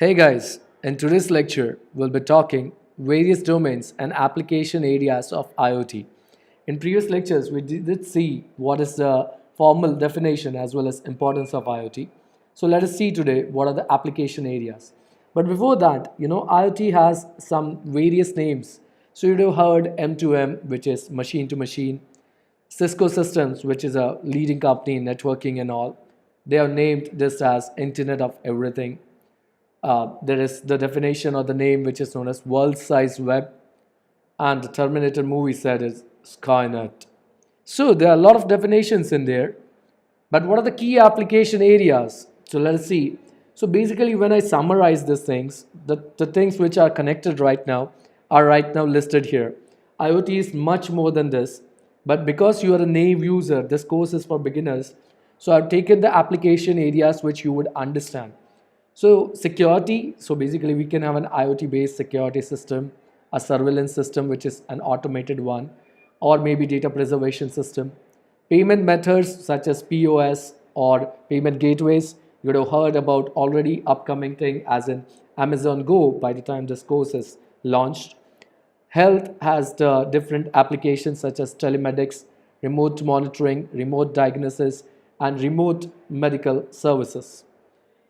Hey guys, in today's lecture, we'll be talking various domains and application areas of IoT. In previous lectures, we did see what is the formal definition as well as importance of IoT. So let us see today what are the application areas. But before that, IoT has some various names. So you'd have heard M2M, which is machine to machine, Cisco Systems, which is a leading company in networking and all. They are named this as Internet of Everything. There is the definition or the name which is known as world size web, and the Terminator movie said is Skynet. So there are a lot of definitions in there, but what are the key application areas? So let us see. So basically, when I summarize these things, the things which are connected right now are right now listed here. IoT is much more than this, but because you are a naive user, this course is for beginners. So I've taken the application areas which you would understand. So security, so basically we can have an IoT based security system, a surveillance system which is an automated one, or maybe data preservation system. Payment methods such as POS or payment gateways, you would have heard about already upcoming thing as in Amazon Go by the time this course is launched. Health has the different applications such as telemedics, remote monitoring, remote diagnosis, and remote medical services.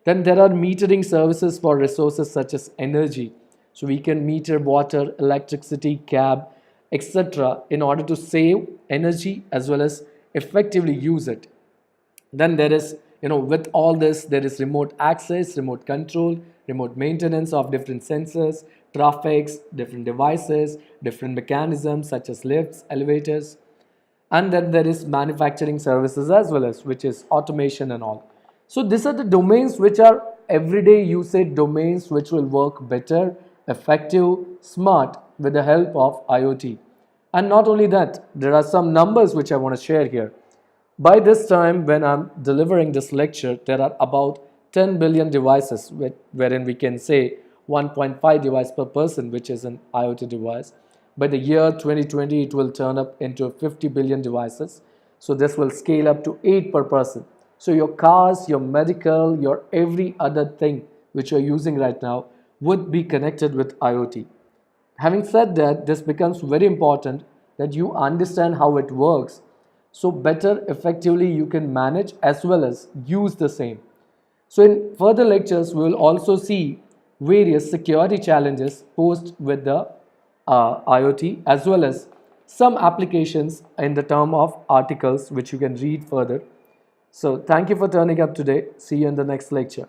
Then there are metering services for resources such as energy. So we can meter water, electricity, cab, etc. in order to save energy as well as effectively use it. Then there is, with all this, there is remote access, remote control, remote maintenance of different sensors, traffics, different devices, different mechanisms such as lifts, elevators. And then there is manufacturing services as well as, which is automation and all. So these are the domains which are everyday usage domains which will work better, effective, smart with the help of IoT. And not only that, there are some numbers which I want to share here. By this time when I'm delivering this lecture, there are about 10 billion devices wherein we can say 1.5 device per person, which is an IoT device. By the year 2020, it will turn up into 50 billion devices. So this will scale up to 8 per person. So your cars, your medical, your every other thing which you're using right now would be connected with IoT. Having said that, this becomes very important that you understand how it works. So better effectively you can manage as well as use the same. So in further lectures, we will also see various security challenges posed with the IoT as well as some applications in the term of articles which you can read further. So thank you for turning up today. See you in the next lecture.